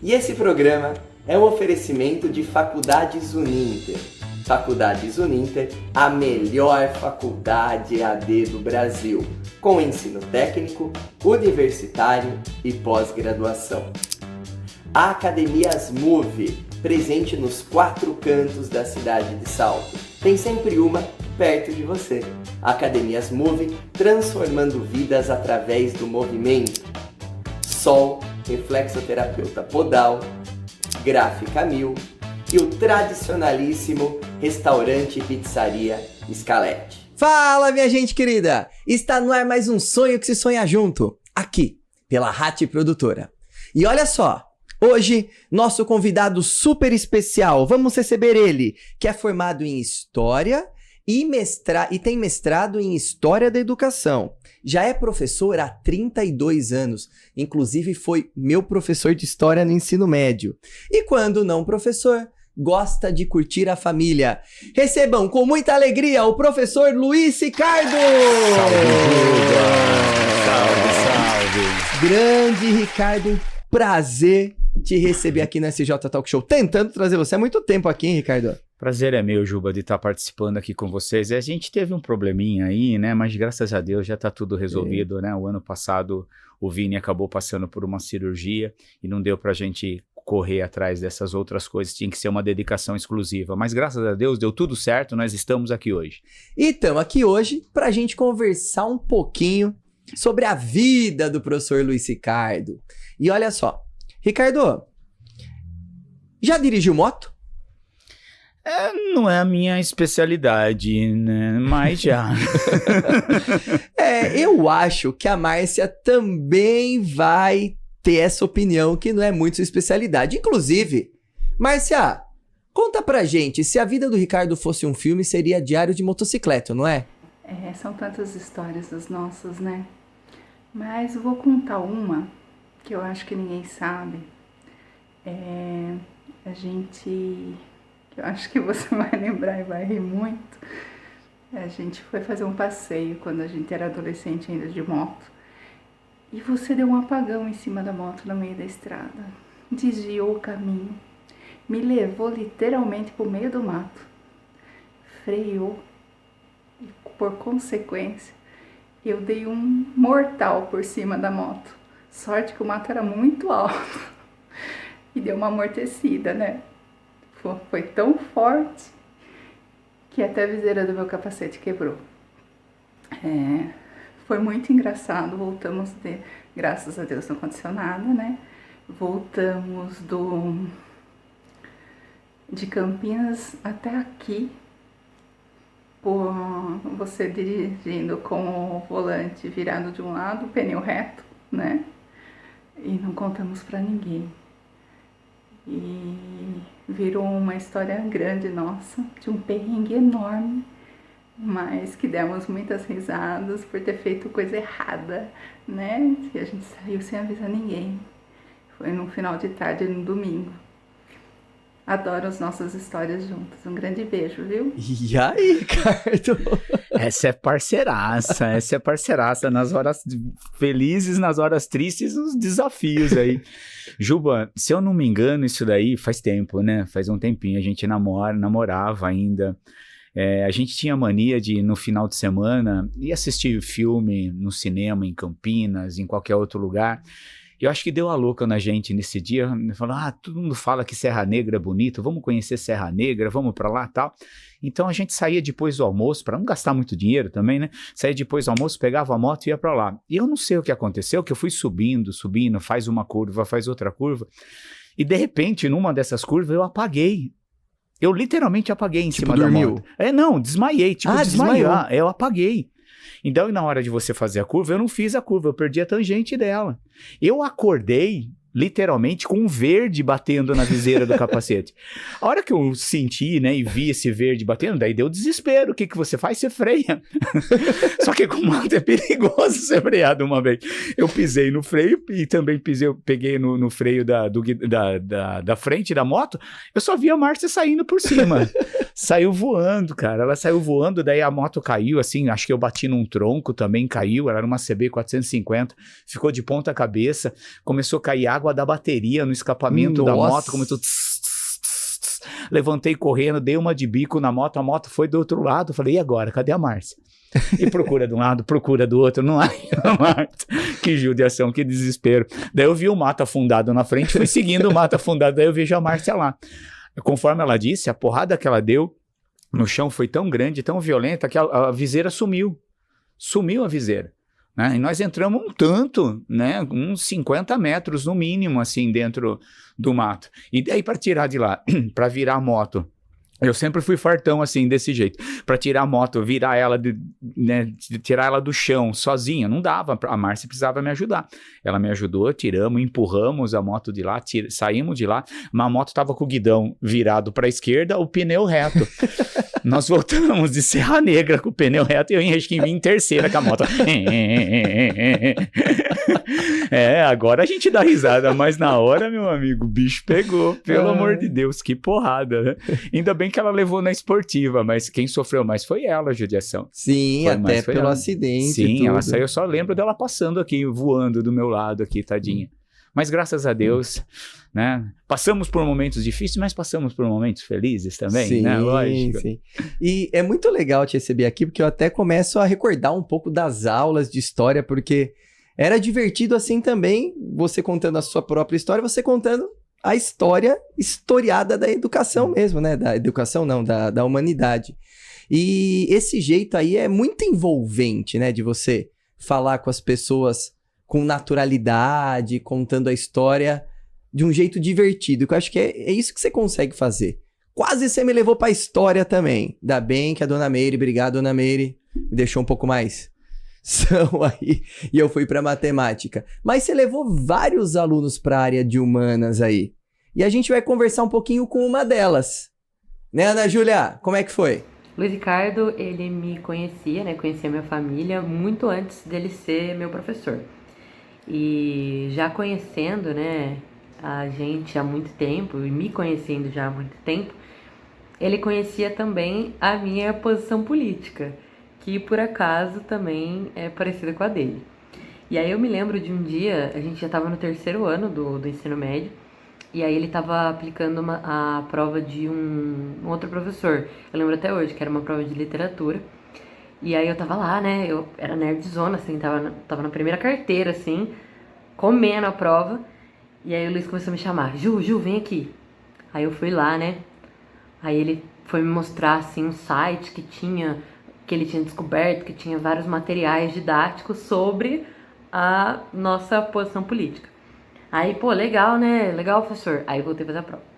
E esse programa é um oferecimento de Faculdades Uninter. Faculdades Uninter, a melhor faculdade AD do Brasil, com ensino técnico, universitário e pós-graduação. A Academias Move, presente nos 4 cantos da cidade de Salto. Tem sempre uma perto de você. Academias Move, transformando vidas através do movimento. Sol, reflexoterapeuta podal, Gráfica Mil e o tradicionalíssimo restaurante e pizzaria Scalete. Fala, minha gente querida! Está no ar mais um sonho que se sonha junto, aqui, pela Rati Produtora. E olha só, hoje, nosso convidado super especial, vamos receber ele, que é formado em História e tem mestrado em História da Educação. Já é professor há 32 anos, inclusive foi meu professor de História no ensino médio. E quando não professor, gosta de curtir a família. Recebam com muita alegria o professor Luiz Ricardo! Salve, Juba! Salve, salve! Grande Ricardo, um prazer te receber aqui no SJ Talk Show. Tentando trazer você há muito tempo aqui, hein, Ricardo? Prazer é meu, Juba, de estar participando aqui com vocês. A gente teve um probleminha aí, né? Mas graças a Deus já está tudo resolvido, né? O ano passado o Vini acabou passando por uma cirurgia e não deu pra gente correr atrás dessas outras coisas, tinha que ser uma dedicação exclusiva. Mas graças a Deus deu tudo certo, nós estamos aqui hoje. E estamos aqui hoje pra gente conversar um pouquinho sobre a vida do professor Luiz Ricardo. E olha só, Ricardo, já dirigiu moto? Não é a minha especialidade, né? Mas já. Eu acho que a Márcia também vai ter essa opinião que não é muito sua especialidade. Inclusive, Márcia, conta pra gente, se a vida do Ricardo fosse um filme, seria Diário de Motocicleta, não é? São tantas histórias as nossas, né? Mas eu vou contar uma que eu acho que ninguém sabe. Eu acho que você vai lembrar e vai rir muito. A gente foi fazer um passeio quando a gente era adolescente ainda de moto. E você deu um apagão em cima da moto no meio da estrada. Desviou o caminho. Me levou literalmente pro meio do mato. Freou. E por consequência, eu dei um mortal por cima da moto. Sorte que o mato era muito alto. E deu uma amortecida, né? Foi tão forte que até a viseira do meu capacete quebrou. Foi muito engraçado, voltamos graças a Deus não aconteceu nada, né? Voltamos de Campinas até aqui, por você dirigindo com o volante virado de um lado, o pneu reto, né? E não contamos pra ninguém. E virou uma história grande nossa, de um perrengue enorme, mas que demos muitas risadas por ter feito coisa errada, né? E a gente saiu sem avisar ninguém. Foi no final de tarde, no domingo. Adoro as nossas histórias juntas. Um grande beijo, viu? E aí, Ricardo? Essa é parceiraça nas horas felizes, nas horas tristes, os desafios aí. Juba, se eu não me engano, isso daí faz tempo, né? Faz um tempinho, a gente namorava ainda. A gente tinha mania de, no final de semana, ir assistir filme no cinema, em Campinas, em qualquer outro lugar. Eu acho que deu a louca na gente nesse dia, falou, todo mundo fala que Serra Negra é bonito, vamos conhecer Serra Negra, vamos pra lá e tal. Então a gente saía depois do almoço, para não gastar muito dinheiro também, né? Saía depois do almoço, pegava a moto e ia pra lá. E eu não sei o que aconteceu, que eu fui subindo, faz uma curva, faz outra curva, e de repente, numa dessas curvas, eu apaguei. Eu literalmente apaguei em cima da moto. Não, desmaiei, desmaiou. Eu apaguei. Então, na hora de você fazer a curva, eu não fiz a curva, eu perdi a tangente dela. Eu acordei, literalmente, com um verde batendo na viseira do capacete. A hora que eu senti, né, e vi esse verde batendo, daí deu desespero. O que você faz? Você freia. Só que com moto é perigoso você frear de uma vez. Eu pisei no freio e também peguei no freio da frente da moto. Eu só vi a Márcia saindo por cima. Saiu voando, cara. Ela saiu voando, daí a moto caiu, assim, acho que eu bati num tronco, também caiu. Ela era uma CB 450, ficou de ponta cabeça, começou a cair água. água da bateria no escapamento da moto, começou... Levantei correndo, dei uma de bico na moto, a moto foi do outro lado, falei, e agora? Cadê a Márcia? E procura de um lado, procura do outro, não há a Márcia. Que judiação, que desespero. Daí eu vi o mato afundado na frente, fui seguindo o mato afundado, daí eu vejo a Márcia lá. Conforme ela disse, a porrada que ela deu no chão foi tão grande, tão violenta, que a viseira sumiu. Sumiu a viseira. Né? E nós entramos um tanto, né? Uns 50 metros no mínimo, assim, dentro do mato. E daí para tirar de lá, para virar a moto, eu sempre fui fartão assim, desse jeito. Para tirar a moto, virar ela, né, tirar ela do chão sozinha, não dava. A Márcia precisava me ajudar. Ela me ajudou, tiramos, empurramos a moto de lá, saímos de lá, mas a moto estava com o guidão virado para a esquerda, o pneu reto. Nós voltamos de Serra Negra com o pneu reto e eu acho que vim em terceira com a moto. Agora a gente dá risada, mas na hora, meu amigo, o bicho pegou. Pelo amor de Deus, que porrada, né? Ainda bem que ela levou na esportiva, mas quem sofreu mais foi ela, a judiação. Sim, até pelo acidente. Sim, ela saiu, eu só lembro dela passando aqui, voando do meu lado aqui, tadinha. Mas graças a Deus, né? Passamos por momentos difíceis, mas passamos por momentos felizes também, sim, né? Lógico. Sim. E é muito legal te receber aqui, porque eu até começo a recordar um pouco das aulas de história, porque era divertido assim também, você contando a sua própria história, você contando a história historiada da educação mesmo, né? Da educação não, da humanidade. E esse jeito aí é muito envolvente, né? De você falar com as pessoas com naturalidade, contando a história de um jeito divertido, que eu acho que é isso que você consegue fazer. Quase você me levou pra história também. Ainda bem que a Dona Meire, obrigado Dona Meire, me deixou um pouco mais são aí, e eu fui pra matemática. Mas você levou vários alunos pra área de humanas aí. E a gente vai conversar um pouquinho com uma delas. Né, Ana Júlia? Como é que foi? Luiz Ricardo, ele me conhecia, né? Conhecia minha família muito antes dele ser meu professor. E já conhecendo, né, a gente há muito tempo, e me conhecendo já há muito tempo, ele conhecia também a minha posição política, que por acaso também é parecida com a dele. E aí eu me lembro de um dia, a gente já estava no 3º ano do ensino médio, e aí ele estava aplicando a prova de um outro professor. Eu lembro até hoje que era uma prova de literatura. E aí eu tava lá, né, eu era nerdzona, assim, tava na primeira carteira, assim, comendo a prova. E aí o Luiz começou a me chamar, Ju, vem aqui. Aí eu fui lá, né, aí ele foi me mostrar, assim, um site que ele tinha descoberto, que tinha vários materiais didáticos sobre a nossa posição política. Aí, pô, legal, né, legal, professor. Aí eu voltei a fazer a prova.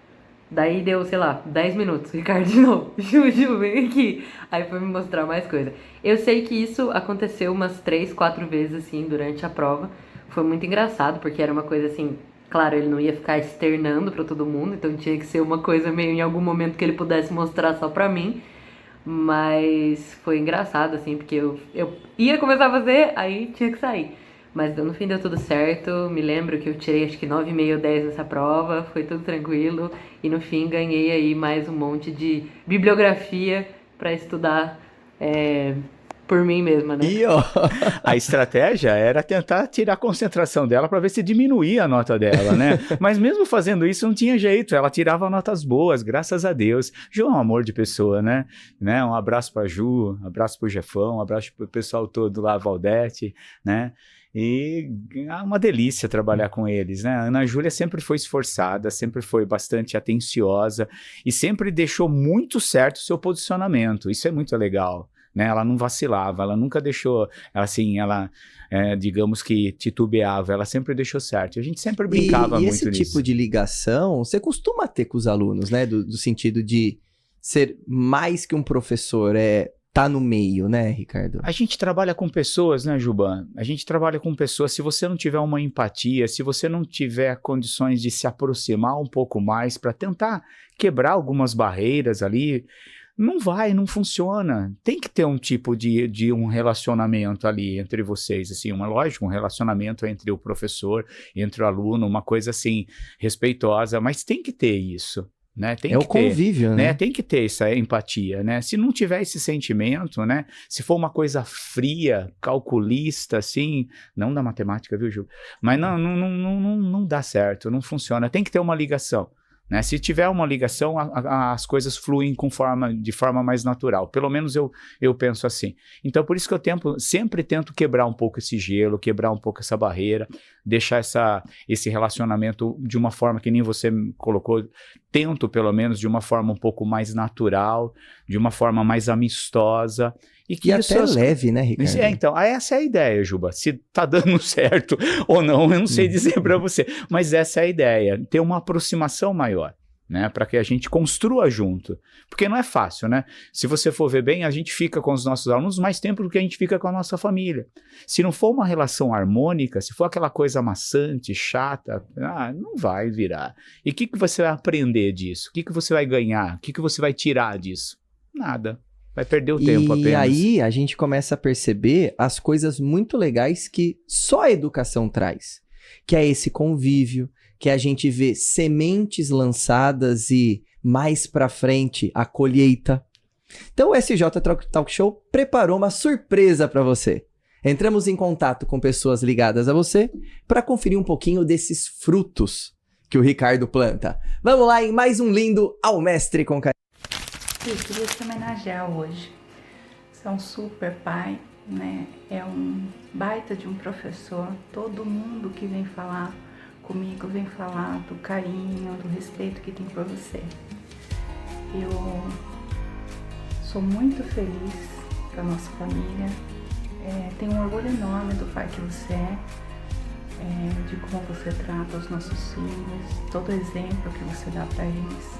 Daí deu, sei lá, 10 minutos, Ricardo de novo, Ju, vem aqui. Aí foi me mostrar mais coisa. Eu sei que isso aconteceu umas 3, 4 vezes, assim, durante a prova. Foi muito engraçado, porque era uma coisa assim, claro, ele não ia ficar externando pra todo mundo, então tinha que ser uma coisa meio em algum momento que ele pudesse mostrar só pra mim. Mas foi engraçado, assim, porque eu ia começar a fazer, aí tinha que sair. Mas no fim deu tudo certo, me lembro que eu tirei acho que 9,5 ou 10 nessa prova, foi tudo tranquilo. E no fim ganhei aí mais um monte de bibliografia para estudar por mim mesma, né? E ó, A estratégia era tentar tirar a concentração dela para ver se diminuía a nota dela, né? Mas mesmo fazendo isso não tinha jeito, ela tirava notas boas, graças a Deus. Ju é um amor de pessoa, né? Um abraço para Ju, um abraço para o Jefão, um abraço para o pessoal todo lá, Valdete, né? E é uma delícia trabalhar com eles, né? A Ana Júlia sempre foi esforçada, sempre foi bastante atenciosa e sempre deixou muito certo o seu posicionamento. Isso é muito legal, né? Ela não vacilava, ela nunca deixou, assim, digamos que titubeava, ela sempre deixou certo. A gente sempre brincava muito nisso. E esse tipo de ligação, você costuma ter com os alunos, né? Do sentido de ser mais que um professor, tá no meio, né, Ricardo? A gente trabalha com pessoas, né, Juban? A gente trabalha com pessoas. Se você não tiver uma empatia, se você não tiver condições de se aproximar um pouco mais para tentar quebrar algumas barreiras ali, não funciona. Tem que ter um tipo de um relacionamento ali entre vocês, assim, lógico, um relacionamento entre o professor, entre o aluno, uma coisa assim, respeitosa, mas tem que ter isso. né? Tem É que o convívio, ter, né? Tem que ter essa empatia, né? Se não tiver esse sentimento, né? Se for uma coisa fria, calculista, assim, não da matemática, viu, Ju? Mas não dá certo, não funciona. Tem que ter uma ligação, né? Se tiver uma ligação, as coisas fluem de forma mais natural. Pelo menos eu penso assim. Então, por isso que eu sempre tento quebrar um pouco esse gelo, quebrar um pouco essa barreira, deixar esse relacionamento de uma forma que nem você colocou. Tento, pelo menos, de uma forma um pouco mais natural, de uma forma mais amistosa. E até leve, né, Ricardo? Então, essa é a ideia, Juba. Se tá dando certo ou não, eu não sei dizer para você. Mas essa é a ideia, ter uma aproximação maior, né? Para que a gente construa junto. Porque não é fácil, né? Se você for ver bem, a gente fica com os nossos alunos mais tempo do que a gente fica com a nossa família. Se não for uma relação harmônica, se for aquela coisa maçante, chata, não vai virar. E o que você vai aprender disso? O que você vai ganhar? O que você vai tirar disso? Nada. Vai perder o tempo apenas. E aí a gente começa a perceber as coisas muito legais que só a educação traz. Que é esse convívio, que a gente vê sementes lançadas e mais pra frente a colheita. Então o SJ Talk Show preparou uma surpresa para você. Entramos em contato com pessoas ligadas a você para conferir um pouquinho desses frutos que o Ricardo planta. Vamos lá em mais um lindo Ao Mestre com Carinho. Eu queria te homenagear hoje. Você é um super pai, né? É um baita de um professor. Todo mundo que vem falar comigo vem falar do carinho, do respeito que tem por você. Eu sou muito feliz com a nossa família. Tenho um orgulho enorme do pai que você é, de como você trata os nossos filhos, todo exemplo que você dá para eles.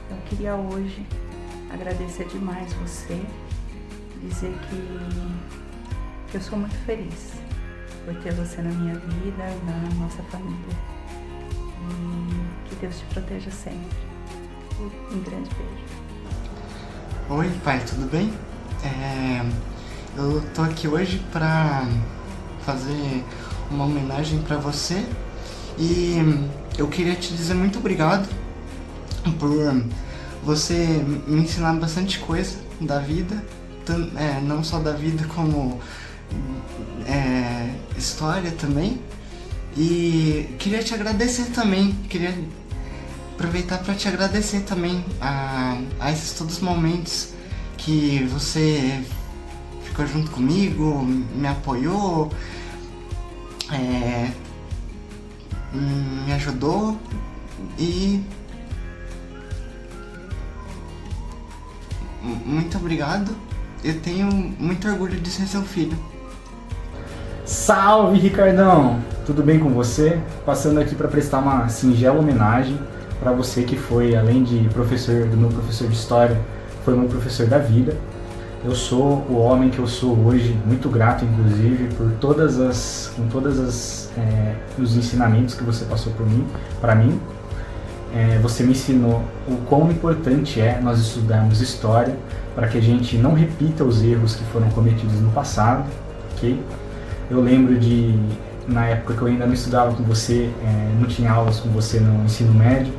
Eu queria hoje agradecer demais você, dizer que eu sou muito feliz por ter você na minha vida e na nossa família. E que Deus te proteja sempre. Um grande beijo. Oi, pai, tudo bem? Eu tô aqui hoje pra fazer uma homenagem pra você e eu queria te dizer muito obrigado por você me ensinar bastante coisa da vida, não só da vida como história também. E queria te agradecer também, queria aproveitar para te agradecer também a esses todos os momentos que você ficou junto comigo, me apoiou, me ajudou e muito obrigado. Eu tenho muito orgulho de ser seu filho. Salve, Ricardão! Tudo bem com você? Passando aqui para prestar uma singela homenagem para você que foi, além de do meu professor de história, foi meu professor da vida. Eu sou o homem que eu sou hoje, muito grato inclusive por todos os ensinamentos que você passou para mim. Você me ensinou o quão importante é nós estudarmos história para que a gente não repita os erros que foram cometidos no passado, ok? Eu lembro na época que eu ainda não estudava com você, não tinha aulas com você no ensino médio,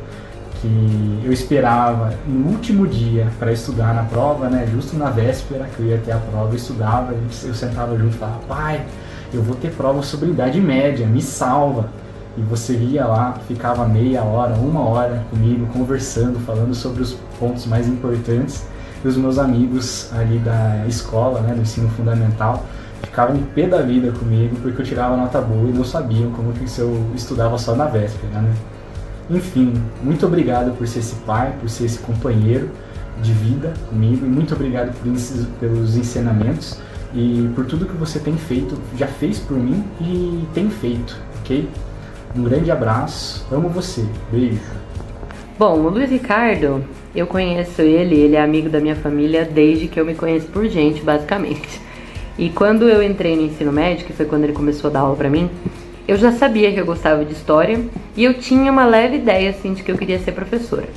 que eu esperava no último dia para estudar na prova, né? Justo na véspera que eu ia ter a prova, eu estudava, eu sentava junto e falava: pai, eu vou ter prova sobre Idade Média, me salva. E você ia lá, ficava meia hora, 1 hora comigo, conversando, falando sobre os pontos mais importantes. E os meus amigos ali da escola, né, do ensino fundamental, ficavam em pé da vida comigo, porque eu tirava nota boa e não sabiam como que eu estudava só na véspera, né? Enfim, muito obrigado por ser esse pai, por ser esse companheiro de vida comigo, e muito obrigado pelos ensinamentos e por tudo que você tem feito, já fez por mim e tem feito, ok? Um grande abraço, amo você, beijo. Bom, o Luiz Ricardo, eu conheço ele é amigo da minha família desde que eu me conheço por gente, basicamente. E quando eu entrei no ensino médio, que foi quando ele começou a dar aula pra mim, eu já sabia que eu gostava de história e eu tinha uma leve ideia, assim, de que eu queria ser professora.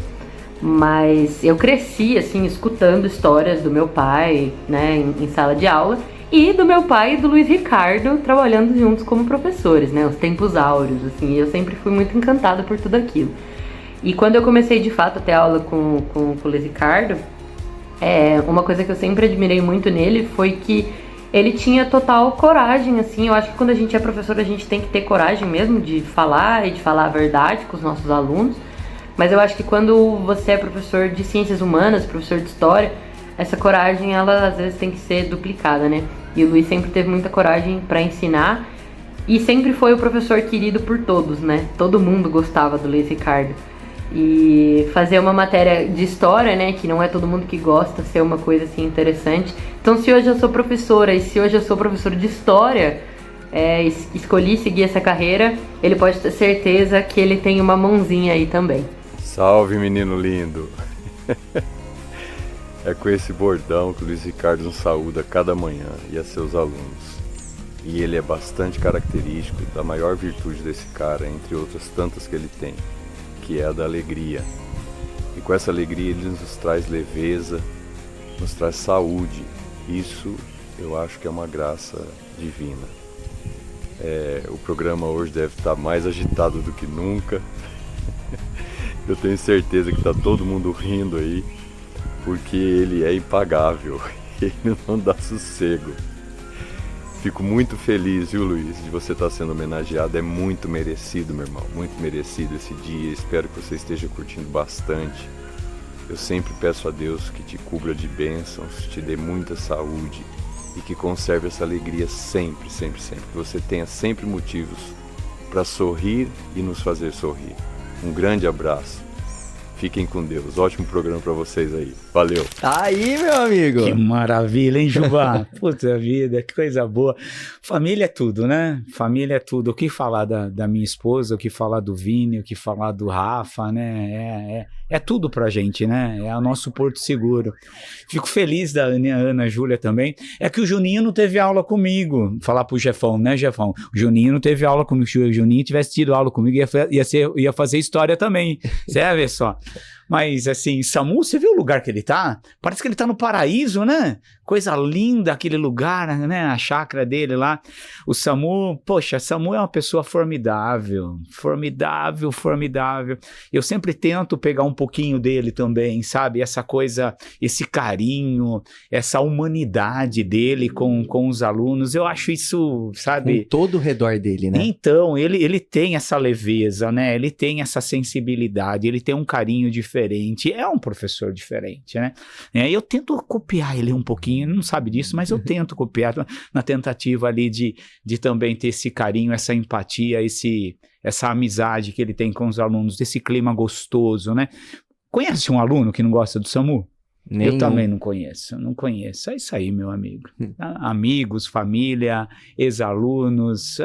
Mas eu cresci, assim, escutando histórias do meu pai, né, em sala de aula, e do meu pai e do Luiz Ricardo trabalhando juntos como professores, né, os tempos áureos, assim, e eu sempre fui muito encantada por tudo aquilo. E quando eu comecei de fato a ter aula com o Luiz Ricardo, uma coisa que eu sempre admirei muito nele foi que ele tinha total coragem, assim. Eu acho que quando a gente é professor, a gente tem que ter coragem mesmo de falar e de falar a verdade com os nossos alunos. Mas eu acho que quando você é professor de ciências humanas, professor de história, essa coragem, ela às vezes tem que ser duplicada, né? E o Luiz sempre teve muita coragem para ensinar e sempre foi o professor querido por todos, né? Todo mundo gostava do Luiz Ricardo. E fazer uma matéria de história, né, que não é todo mundo que gosta, ser uma coisa assim interessante. Então, se hoje eu sou professora e se hoje eu sou professor de história, escolhi seguir essa carreira, ele pode ter certeza que ele tem uma mãozinha aí também. Salve, menino lindo! É com esse bordão que o Luiz Ricardo nos saúda cada manhã e a seus alunos. E ele é bastante característico da maior virtude desse cara, entre outras tantas que ele tem, que é a da alegria. E com essa alegria ele nos traz leveza, nos traz saúde. Isso eu acho que é uma graça divina. O programa hoje deve estar mais agitado do que nunca. Eu tenho certeza que está todo mundo rindo aí, porque ele é impagável, ele não dá sossego. Fico muito feliz, viu, Luiz, de você estar sendo homenageado. É muito merecido, meu irmão, muito merecido esse dia. Espero que você esteja curtindo bastante. Eu sempre peço a Deus que te cubra de bênçãos, te dê muita saúde e que conserve essa alegria sempre, sempre, sempre. Que você tenha sempre motivos para sorrir e nos fazer sorrir. Um grande abraço. Fiquem com Deus. Ótimo programa para vocês aí. Valeu. Tá aí, meu amigo. Que maravilha, hein, Juba? Puta vida, que coisa boa. Família é tudo, né? Família é tudo. O que falar da minha esposa, o que falar do Vini, o que falar do Rafa, né? É tudo pra gente, né? É o nosso porto seguro. Fico feliz da Ana Júlia também. É que o Juninho não teve aula comigo. Falar pro Jefão, né, Jefão? O Juninho não teve aula comigo. Se o Juninho tivesse tido aula comigo, ia fazer história também. Você vai ver só. Mas, assim, Samu, você viu o lugar que ele tá? Parece que ele tá no paraíso, né? Coisa linda aquele lugar, né? A chácara dele lá. O Samu, poxa, Samu é uma pessoa formidável. Formidável, formidável. Eu sempre tento pegar um pouquinho dele também, sabe? Essa coisa, esse carinho, essa humanidade dele com os alunos. Eu acho isso, sabe? Com todo o redor dele, né? Então, ele tem essa leveza, né? Ele tem essa sensibilidade, ele tem um carinho diferente. É um professor diferente, né? Eu tento copiar ele um pouquinho, ele não sabe disso, mas eu tento copiar na tentativa ali de também ter esse carinho, essa empatia, essa amizade que ele tem com os alunos, desse clima gostoso, né? Conhece um aluno que não gosta do Samu? Nenhum. Eu também não conheço. É isso aí, meu amigo. Amigos, família, ex-alunos,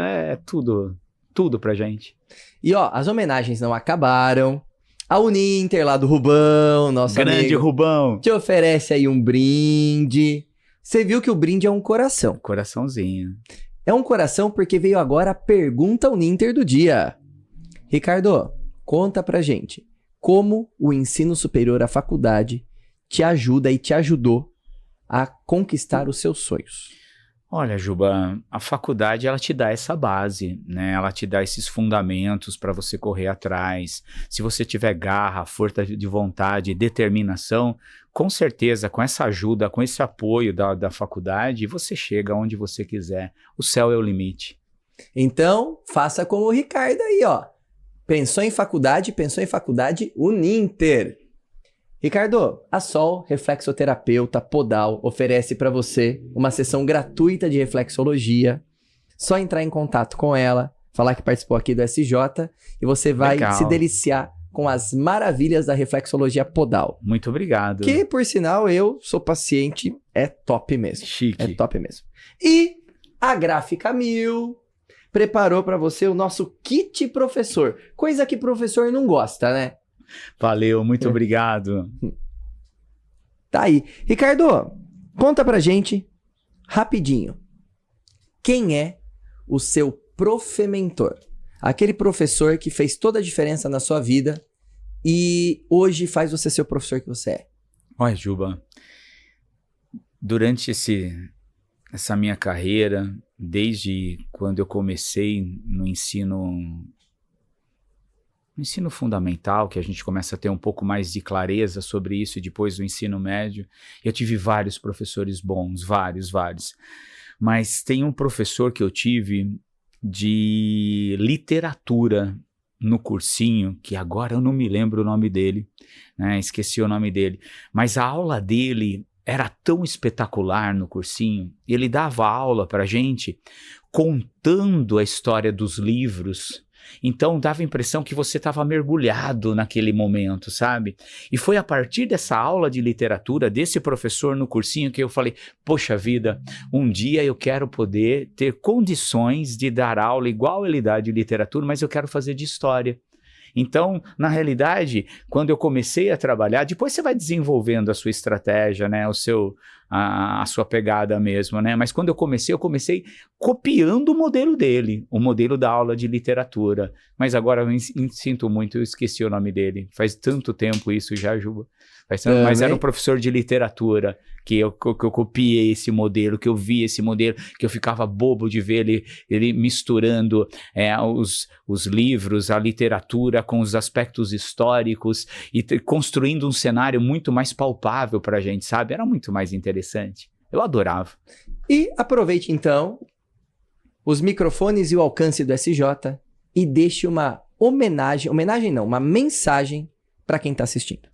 tudo pra gente. E ó, as homenagens não acabaram. A Uninter lá do Rubão, nosso Grande amigo, Rubão. te oferece aí um brinde. Você viu que o brinde é um coração. Coraçãozinho. É um coração porque veio agora a pergunta Uninter do dia. Ricardo, conta pra gente como o ensino superior, a faculdade, te ajuda e te ajudou a conquistar os seus sonhos. Olha, Juba, a faculdade ela te dá essa base, né? Ela te dá esses fundamentos para você correr atrás. Se você tiver garra, força de vontade, determinação, com certeza, com essa ajuda, com esse apoio da faculdade, você chega onde você quiser. O céu é o limite. Então, faça como o Ricardo aí, ó. Pensou em faculdade, Uninter. Ricardo, a Sol, reflexoterapeuta podal, oferece para você uma sessão gratuita de reflexologia. Só entrar em contato com ela, falar que participou aqui do SJ e você vai se deliciar com as maravilhas da reflexologia podal. Muito obrigado. Que, por sinal, eu sou paciente, é top mesmo. Chique. É top mesmo. E a Gráfica 1000 preparou para você o nosso kit professor. Coisa que professor não gosta, né? Valeu, muito obrigado. Tá aí. Ricardo, conta pra gente, rapidinho, quem é o seu profementor? Aquele professor que fez toda a diferença na sua vida e hoje faz você ser o professor que você é. Olha, Juba, durante essa minha carreira, desde quando eu comecei no ensino No ensino fundamental, que a gente começa a ter um pouco mais de clareza sobre isso, e depois do ensino médio, eu tive vários professores bons, vários. Mas tem um professor que eu tive de literatura no cursinho, que agora eu não me lembro o nome dele, né? Esqueci o nome dele, mas a aula dele era tão espetacular no cursinho, ele dava aula pra gente contando a história dos livros. Então dava a impressão que você estava mergulhado naquele momento, sabe? E foi a partir dessa aula de literatura, desse professor no cursinho, que eu falei, poxa vida, um dia eu quero poder ter condições de dar aula igual ele dá de literatura, mas eu quero fazer de história. Então, na realidade, quando eu comecei a trabalhar, depois você vai desenvolvendo a sua estratégia, né? A sua pegada mesmo, né? Mas quando eu comecei copiando o modelo dele, o modelo da aula de literatura. Mas agora eu sinto muito, eu esqueci o nome dele. Faz tanto tempo isso já, Juba. Mas era um professor de literatura que eu copiei esse modelo, que eu vi esse modelo, que eu ficava bobo de ver ele misturando os livros, a literatura com os aspectos históricos e construindo um cenário muito mais palpável para a gente, sabe? Era muito mais interessante. Eu adorava. E aproveite então os microfones e o alcance do SJ e deixe uma uma mensagem para quem está assistindo.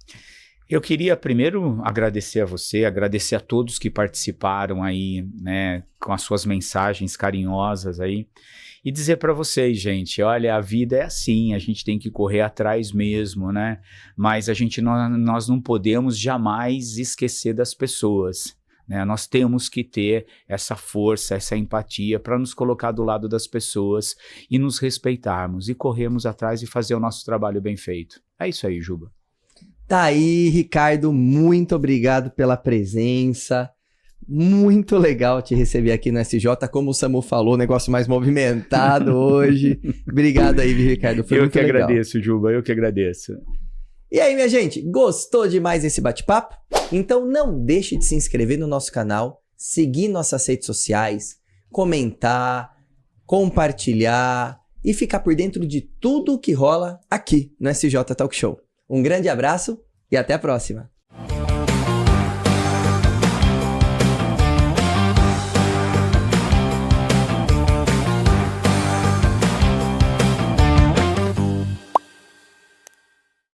Eu queria primeiro agradecer a você, agradecer a todos que participaram aí, né, com as suas mensagens carinhosas aí, e dizer para vocês, gente, olha, a vida é assim, a gente tem que correr atrás mesmo, né, mas nós não podemos jamais esquecer das pessoas, né, nós temos que ter essa força, essa empatia para nos colocar do lado das pessoas e nos respeitarmos e corrermos atrás e fazer o nosso trabalho bem feito. É isso aí, Juba. Tá aí, Ricardo, muito obrigado pela presença. Muito legal te receber aqui no SJ. Como o Samu falou, negócio mais movimentado hoje. Obrigado aí, Ricardo. Foi muito legal. Eu que agradeço, Juba, eu que agradeço. E aí, minha gente, gostou demais desse bate-papo? Então não deixe de se inscrever no nosso canal, seguir nossas redes sociais, comentar, compartilhar e ficar por dentro de tudo o que rola aqui no SJ Talk Show. Um grande abraço e até a próxima!